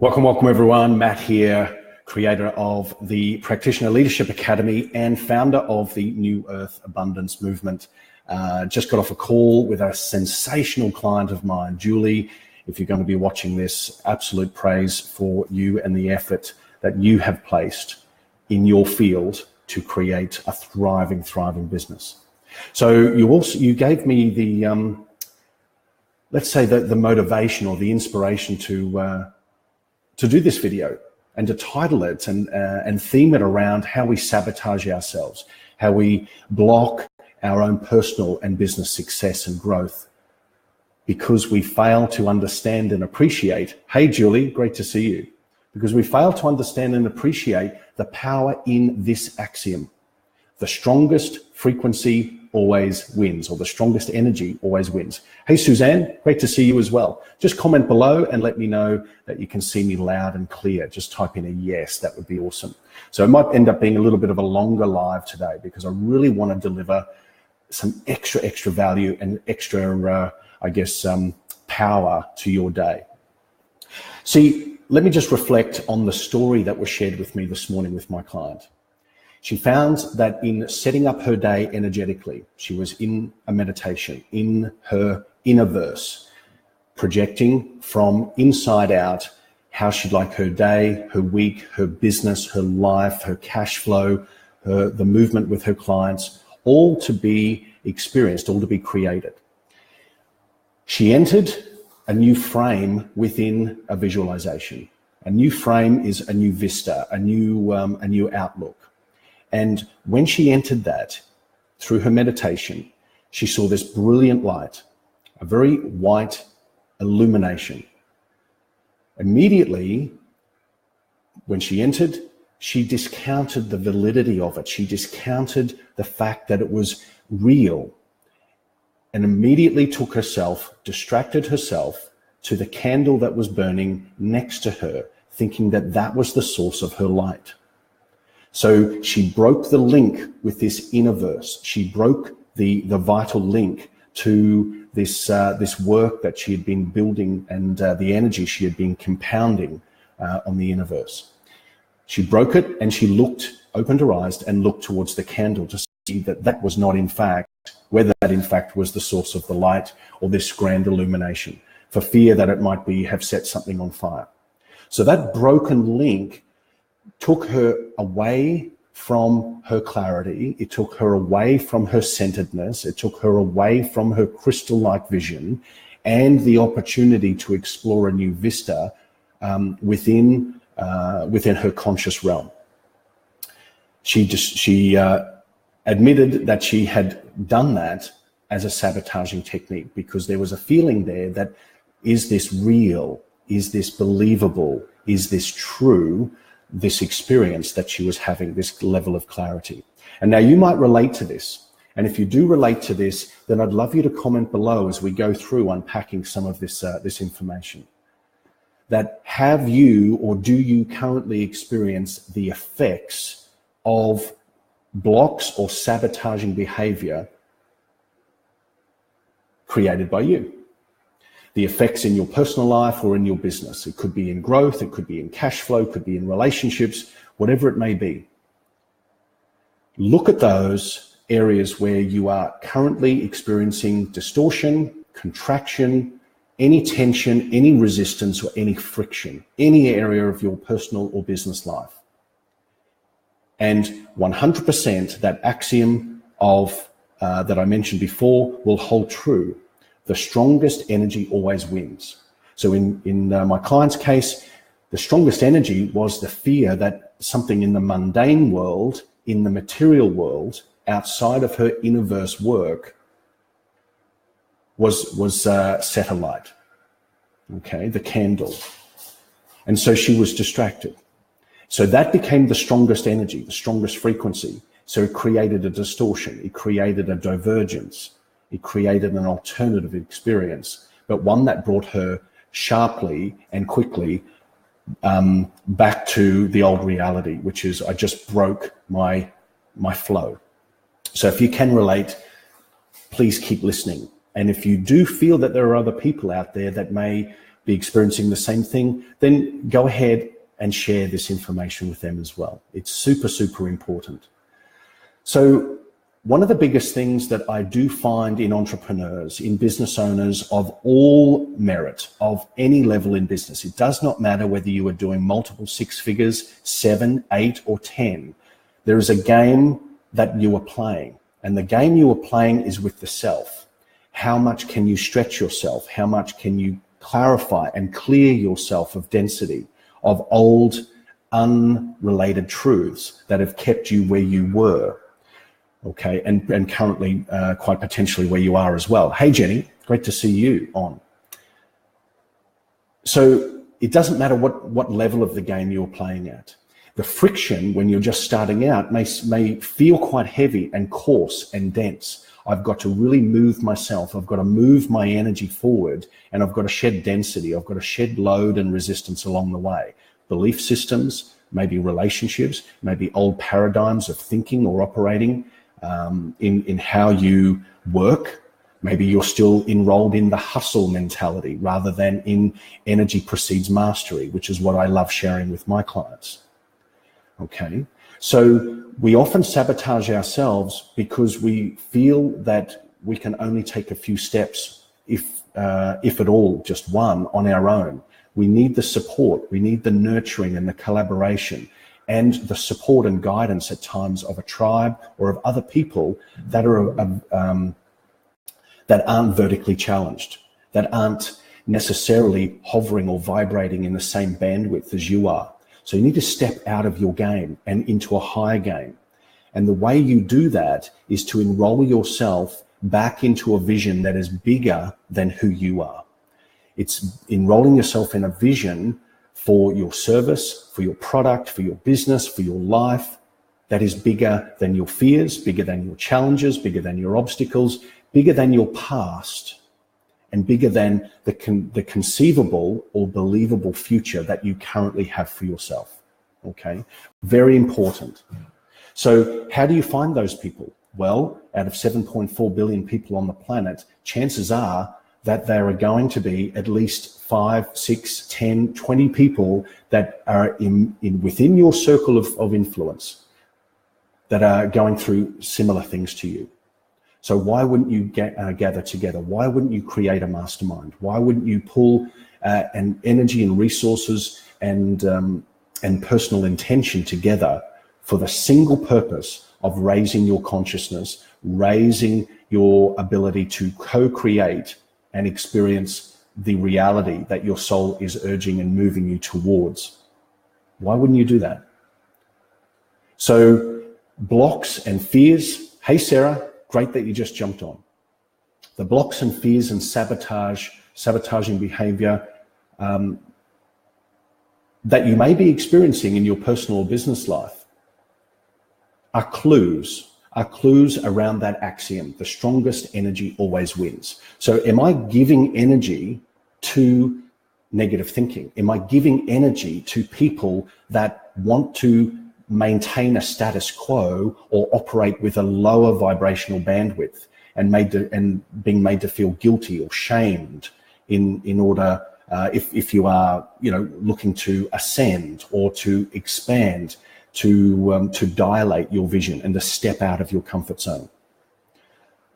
Welcome everyone. Matt here, creator of the Practitioner Leadership Academy and founder of the New Earth Abundance Movement. Just got off a call with a sensational client of mine, Julie. If you're going to be watching this, absolute praise for you and the effort that you have placed in your field to create a thriving business. So you gave me the, let's say the motivation or the inspiration to do this video and to title it and theme it around how we sabotage ourselves, how we block our own personal and business success and growth because we fail to understand and appreciate. Hey, Julie, great to see you. Because we fail to understand and appreciate the power in this axiom. The strongest frequency always wins, or the strongest energy always wins. Hey, Suzanne, great to see you as well. Just comment below and let me know that you can see me loud and clear. Just type in a yes, that would be awesome. So it might end up being a little bit of a longer live today because I really want to deliver some extra value and extra, power to your day. See, let me just reflect on the story that was shared with me this morning with my client. She found that in setting up her day energetically, she was in a meditation, in her inner verse, projecting from inside out how she'd like her day, her week, her business, her life, her cash flow, the movement with her clients, all to be experienced, all to be created. She entered a new frame within a visualization. A new frame is a new vista, a new outlook. And when she entered that, through her meditation, she saw this brilliant light, a very white illumination. Immediately, when she entered, she discounted the validity of it. She discounted the fact that it was real, and immediately distracted herself to the candle that was burning next to her, thinking that that was the source of her light. So she broke the link with this inner verse. She broke the vital link to this work that she had been building and the energy she had been compounding on the inner verse. She broke it and she opened her eyes and looked towards the candle to see that that was not in fact, whether that in fact was the source of the light or this grand illumination, for fear that it might have set something on fire. So that broken link took her away from her clarity. It took her away from her centeredness. It took her away from her crystal-like vision and the opportunity to explore a new vista within her conscious realm. She admitted that she had done that as a sabotaging technique because there was a feeling there that, is this real? Is this believable? Is this true? This experience that she was having, this level of clarity. And now you might relate to this. And if you do relate to this, then I'd love you to comment below as we go through unpacking some of this information. That have you or do you currently experience the effects of blocks or sabotaging behavior created by you? The effects in your personal life or in your business. It could be in growth, it could be in cash flow, it could be in relationships, whatever it may be. Look at those areas where you are currently experiencing distortion, contraction, any tension, any resistance, or any friction, any area of your personal or business life. And 100% that axiom of that I mentioned before will hold true. The strongest energy always wins. So in my client's case, the strongest energy was the fear that something in the mundane world, in the material world, outside of her inner verse work, was set alight. Okay, the candle. And so she was distracted. So that became the strongest energy, the strongest frequency. So it created a distortion. It created a divergence. It created an alternative experience, but one that brought her sharply and quickly back to the old reality, which is I just broke my flow. So if you can relate, please keep listening. And if you do feel that there are other people out there that may be experiencing the same thing, then go ahead and share this information with them as well. It's super, super important. So one of the biggest things that I do find in entrepreneurs, in business owners of all merit, of any level in business, it does not matter whether you are doing multiple six figures, 7, 8, or 10. There is a game that you are playing, and the game you are playing is with the self. How much can you stretch yourself? How much can you clarify and clear yourself of density, of old, unrelated truths that have kept you where you were? Okay, and currently quite potentially where you are as well. Hey, Jenny, great to see you on. So it doesn't matter what level of the game you're playing at. The friction when you're just starting out may feel quite heavy and coarse and dense. I've got to really move myself. I've got to move my energy forward, and I've got to shed density. I've got to shed load and resistance along the way. Belief systems, maybe relationships, maybe old paradigms of thinking or operating, in how you work. Maybe you're still enrolled in the hustle mentality rather than in energy precedes mastery, which is what I love sharing with my clients. Okay, so we often sabotage ourselves because we feel that we can only take a few steps, if at all, just one, on our own. We need the support, we need the nurturing and the collaboration, and the support and guidance at times of a tribe or of other people that are that aren't vertically challenged, that aren't necessarily hovering or vibrating in the same bandwidth as you are. So you need to step out of your game and into a higher game. And the way you do that is to enroll yourself back into a vision that is bigger than who you are. It's enrolling yourself in a vision for your service, for your product, for your business, for your life, that is bigger than your fears, bigger than your challenges, bigger than your obstacles, bigger than your past, and bigger than the conceivable or believable future that you currently have for yourself. Okay, very important. So how do you find those people? Well, out of 7.4 billion people on the planet, chances are that there are going to be at least 5, 6, 10, 20 people that are within your circle of influence that are going through similar things to you. So why wouldn't you gather together? Why wouldn't you create a mastermind? Why wouldn't you pull an energy and resources and personal intention together for the single purpose of raising your consciousness, raising your ability to co-create and experience the reality that your soul is urging and moving you towards? Why wouldn't you do that? So blocks and fears. Hey, Sarah, great that you just jumped on. The blocks and fears and sabotaging behavior that you may be experiencing in your personal or business life are clues around that axiom: the strongest energy always wins. So am I giving energy to negative thinking? Am I giving energy to people that want to maintain a status quo or operate with a lower vibrational bandwidth and being made to feel guilty or shamed in order, if you are, looking to ascend or to expand, to dilate your vision and to step out of your comfort zone?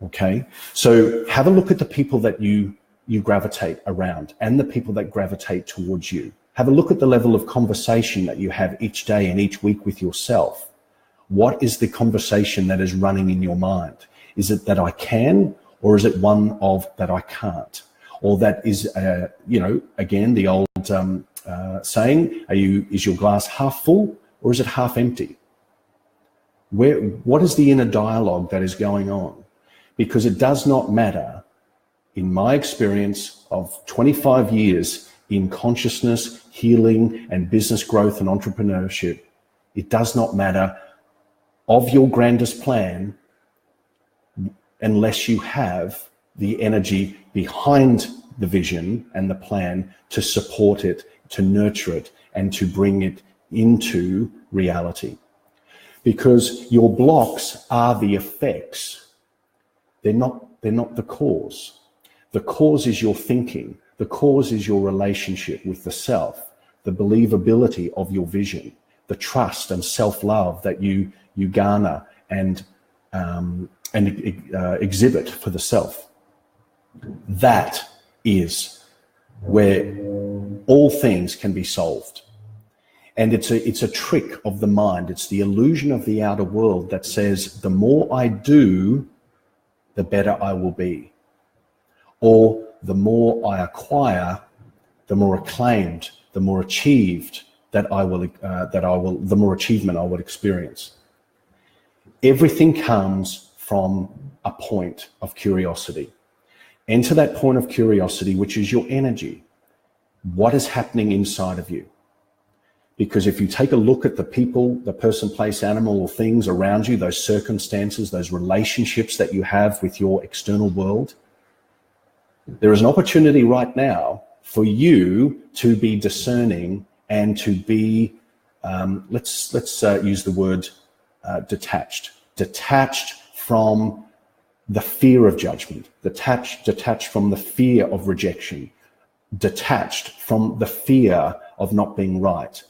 Okay, so have a look at the people that you gravitate around and the people that gravitate towards you. Have a look at the level of conversation that you have each day and each week with yourself. What is the conversation that is running in your mind? Is it that I can, or is it one of that I can't? Or that is, again, the old saying, is your glass half full or is it half empty? What is the inner dialogue that is going on? Because it does not matter, in my experience of 25 years in consciousness, healing, and business growth and entrepreneurship, it does not matter of your grandest plan unless you have the energy behind the vision and the plan to support it, to nurture it, and to bring it into reality. Because your blocks are the effects. They're not the cause. The cause is your thinking. The cause is your relationship with the self, the believability of your vision, the trust and self-love that you garner and exhibit for the self. That is where all things can be solved. And it's a trick of the mind. It's the illusion of the outer world that says, the more I do, the better I will be. Or the more I acquire, the more acclaimed, the more achieved the more achievement I will experience. Everything comes from a point of curiosity. Enter that point of curiosity, which is your energy. What is happening inside of you? Because if you take a look at the people, the person, place, animal, or things around you, those circumstances, those relationships that you have with your external world, there is an opportunity right now for you to be discerning and to be, let's use the word detached from the fear of judgment, detached from the fear of rejection, detached from the fear of not being right,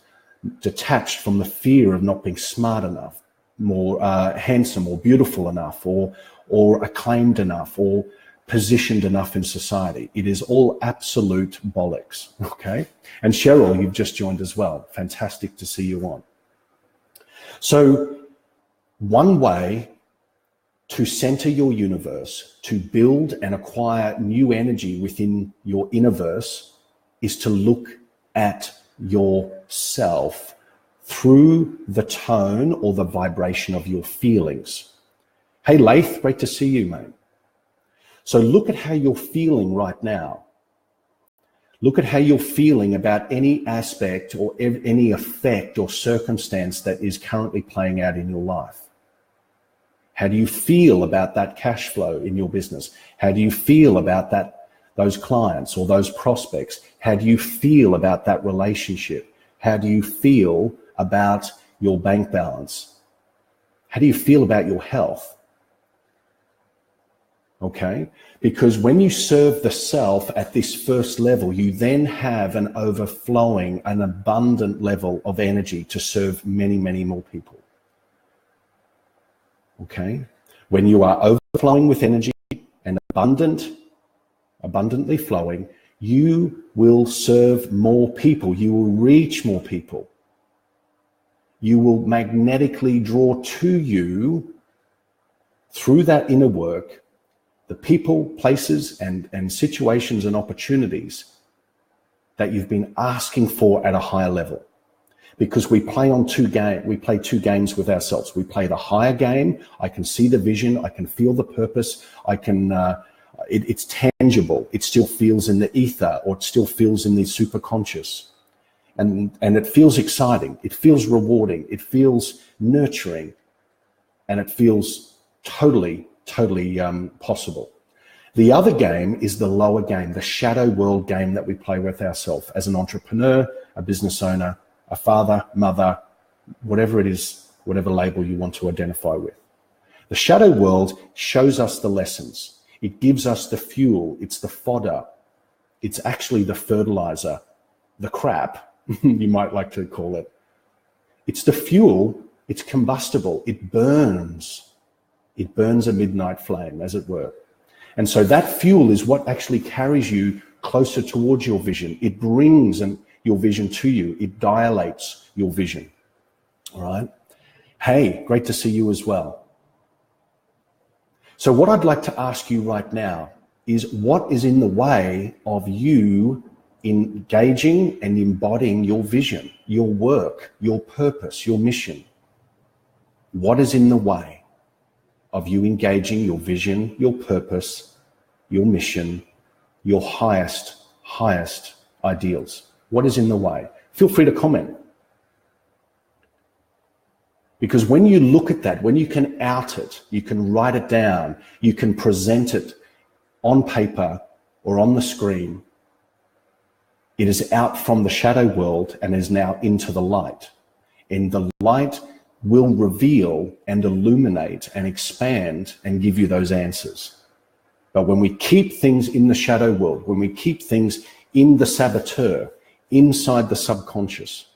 detached from the fear of not being smart enough, more handsome or beautiful enough, or acclaimed enough, or positioned enough in society. It is all absolute bollocks, okay? And Cheryl, you've just joined as well. Fantastic to see you on. So one way to center your universe, to build and acquire new energy within your innerverse, is to look at yourself through the tone or the vibration of your feelings. Hey, Laith, great to see you, mate. So look at how you're feeling right now. Look at how you're feeling about any aspect or any effect or circumstance that is currently playing out in your life. How do you feel about that cash flow in your business? How do you feel about those clients or those prospects? How do you feel about that relationship? How do you feel about your bank balance? How do you feel about your health? Okay? Because when you serve the self at this first level, you then have an overflowing, an abundant level of energy to serve many, many more people. Okay? When you are overflowing with energy and abundantly flowing, you will serve more people. You will reach more people. You will magnetically draw to you, through that inner work, the people, places, and situations and opportunities that you've been asking for at a higher level. Because we play two games with ourselves. We play the higher game. I can see the vision. I can feel the purpose. It's tangible. It still feels in the ether, or it still feels in the superconscious. And it feels exciting. It feels rewarding. It feels nurturing. And it feels totally possible. The other game is the lower game, the shadow world game that we play with ourselves as an entrepreneur, a business owner, a father, mother, whatever it is, whatever label you want to identify with. The shadow world shows us the lessons. It gives us the fuel. It's the fodder. It's actually the fertilizer, the crap, you might like to call it. It's the fuel. It's combustible. It burns. It burns a midnight flame, as it were. And so that fuel is what actually carries you closer towards your vision. It brings your vision to you. It dilates your vision. All right? Hey, great to see you as well. So what I'd like to ask you right now is, what is in the way of you engaging and embodying your vision, your work, your purpose, your mission? What is in the way of you engaging your vision, your purpose, your mission, your highest ideals? What is in the way? Feel free to comment. Because when you look at that, when you can out it, you can write it down, you can present it on paper or on the screen, it is out from the shadow world and is now into the light. And the light will reveal and illuminate and expand and give you those answers. But when we keep things in the shadow world, when we keep things in the saboteur, inside the subconscious,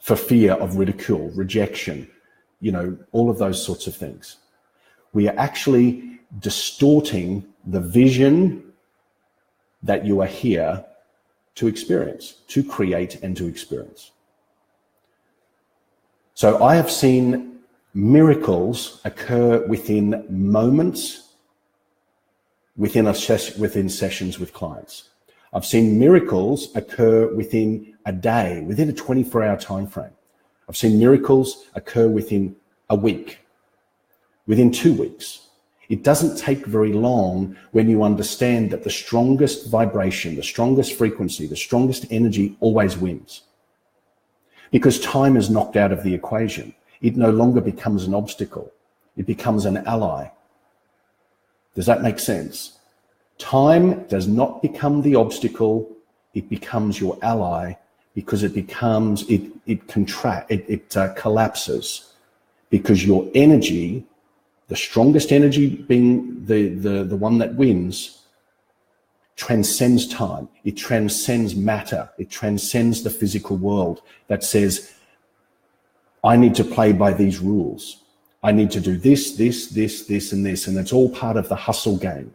for fear of ridicule, rejection, all of those sorts of things, we are actually distorting the vision that you are here to experience, to create and to experience. So I have seen miracles occur within moments, within sessions with clients. I've seen miracles occur within a day, within a 24-hour time frame. I've seen miracles occur within a week, within 2 weeks. It doesn't take very long when you understand that the strongest vibration, the strongest frequency, the strongest energy always wins. Because time is knocked out of the equation. It no longer becomes an obstacle. It becomes an ally. Does that make sense? Time does not become the obstacle. It becomes your ally because it collapses because your energy, the strongest energy being the one that wins, transcends time. It transcends matter. It transcends the physical world that says, I need to play by these rules. I need to do this, this, this, this, and this. And it's all part of the hustle game.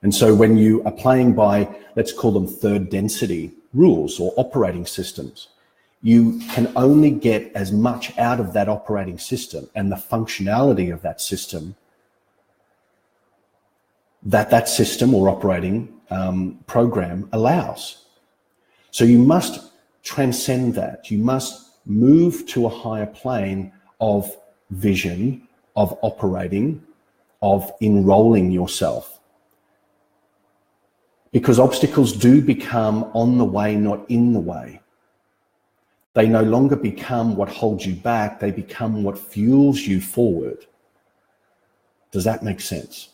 And so when you are playing by, let's call them third density rules or operating systems, you can only get as much out of that operating system and the functionality of that system that system or operating program allows. So you must transcend that. You must move to a higher plane of vision, of operating, of enrolling yourself. Because obstacles do become on the way, not in the way. They no longer become what holds you back. They become what fuels you forward. Does that make sense?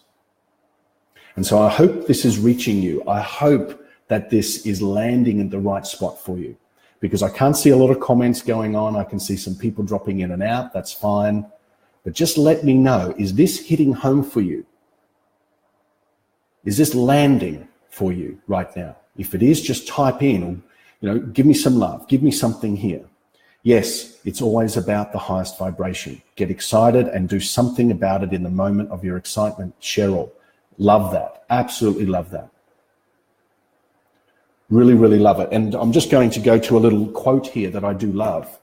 And so I hope this is reaching you. I hope that this is landing in the right spot for you. Because I can't see a lot of comments going on. I can see some people dropping in and out. That's fine. But just let me know, is this hitting home for you? Is this landing for you right now? If it is, just type in, or, give me some love. Give me something here. Yes, it's always about the highest vibration. Get excited and do something about it in the moment of your excitement. Cheryl, love that. Absolutely love that. Really, really love it. And I'm just going to go to a little quote here that I do love.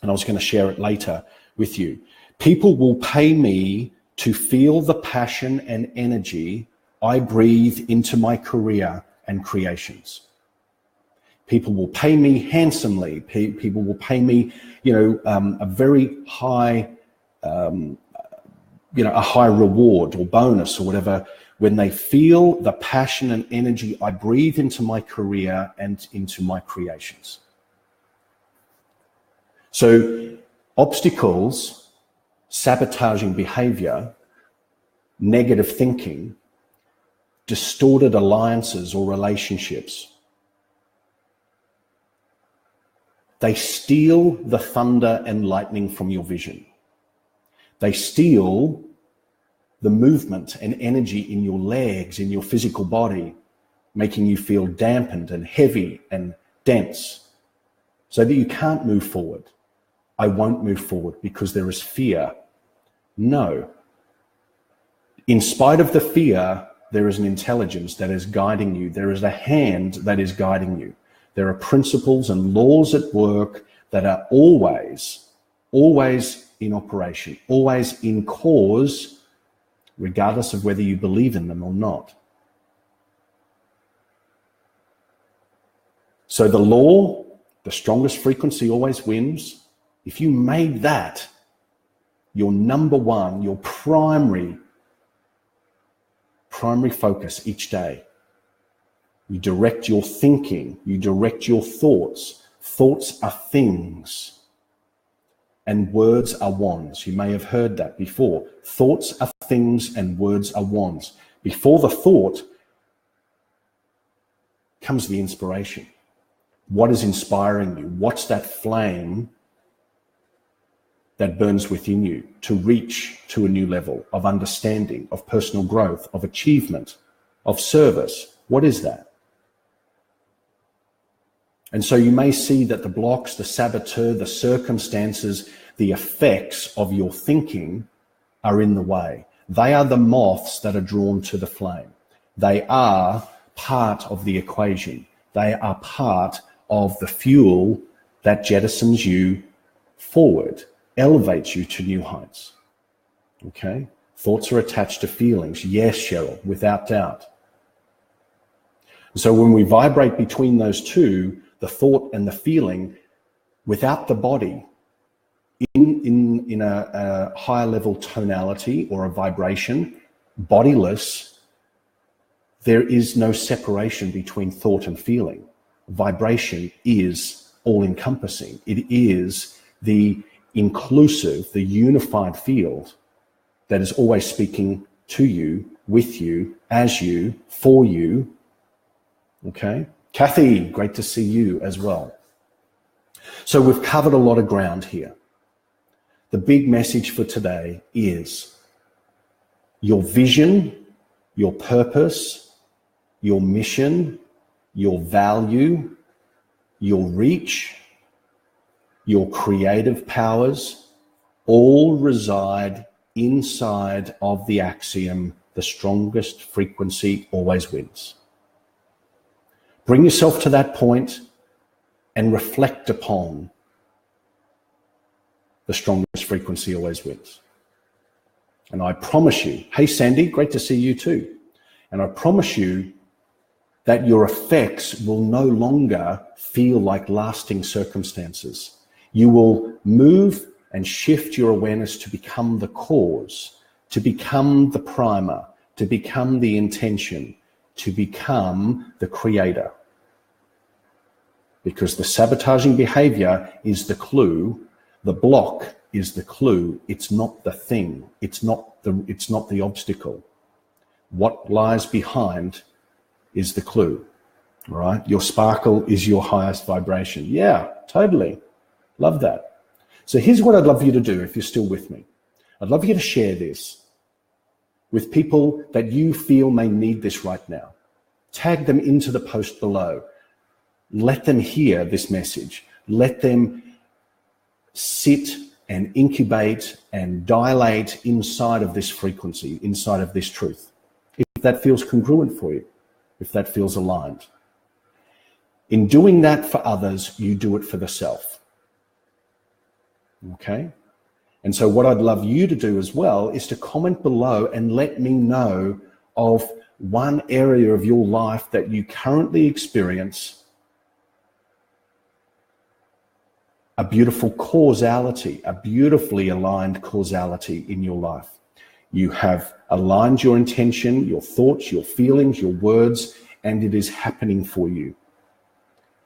And I was going to share it later with you. People will pay me to feel the passion and energy I breathe into my career and creations. People will pay me handsomely. People will pay me, a very high, a high reward or bonus or whatever, when they feel the passion and energy I breathe into my career and into my creations. So obstacles, sabotaging behavior, negative thinking, distorted alliances or relationships, they steal the thunder and lightning from your vision. They steal the movement and energy in your legs, in your physical body, making you feel dampened and heavy and dense so that you can't move forward. I won't move forward because there is fear. No. In spite of the fear, there is an intelligence that is guiding you. There is a hand that is guiding you. There are principles and laws at work that are always in operation, always in cause, regardless of whether you believe in them or not. So the law, the strongest frequency always wins. If you made that your number one, your primary focus each day, you direct your thinking, you direct your thoughts. Thoughts are things. And words are wands. You may have heard that before. Thoughts are things and words are wands. Before the thought comes the inspiration. What is inspiring you? What's that flame that burns within you to reach to a new level of understanding, of personal growth, of achievement, of service? What is that? And so you may see that the blocks, the saboteur, the circumstances, the effects of your thinking are in the way. They are the moths that are drawn to the flame. They are part of the equation. They are part of the fuel that jettisons you forward, elevates you to new heights. Okay? Thoughts are attached to feelings. Yes, Cheryl, without doubt. So when we vibrate between those two, the thought and the feeling, without the body, in a higher level tonality or a vibration, bodiless, there is no separation between thought and feeling. Vibration is all-encompassing. It is the inclusive, the unified field that is always speaking to you, with you, as you, for you. Okay? Kathy, great to see you as well. So we've covered a lot of ground here. The big message for today is your vision, your purpose, your mission, your value, your reach, your creative powers, all reside inside of the axiom, the strongest frequency always wins. Bring yourself to that point and reflect upon the strongest frequency always wins. And I promise you, hey Sandy, great to see you too. And I promise you that your effects will no longer feel like lasting circumstances. You will move and shift your awareness to become the cause, to become the primer, to become the intention, to become the creator. Because the sabotaging behavior is the clue, the block is the clue. It's not the thing. It's not the obstacle. What lies behind is the clue. All right? Your sparkle is your highest vibration. Yeah, totally. Love that. So here's what I'd love you to do if you're still with me. I'd love you to share this with people that you feel may need this right now. Tag them into the post below. Let them hear this message. Let them sit and incubate and dilate inside of this frequency, inside of this truth. If that feels congruent for you, if that feels aligned. In doing that for others, you do it for the self. Okay? And so what I'd love you to do as well is to comment below and let me know of one area of your life that you currently experience a beautiful causality, a beautifully aligned causality in your life. You have aligned your intention, your thoughts, your feelings, your words, and it is happening for you.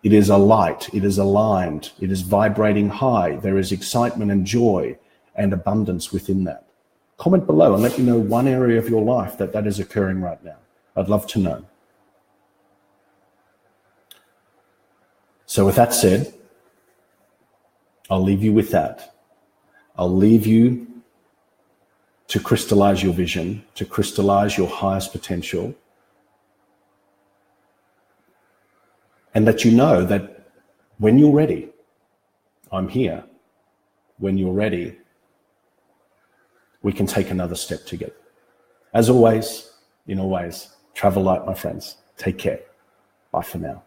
It is alight, it is aligned, it is vibrating high. There is excitement and joy and abundance within that. Comment below and let me know one area of your life that is occurring right now. I'd love to know. So with that said, I'll leave you with that. I'll leave you to crystallize your vision, to crystallize your highest potential, and let you know that when you're ready, I'm here. When you're ready, we can take another step together. As always, in all ways, travel light, my friends. Take care. Bye for now.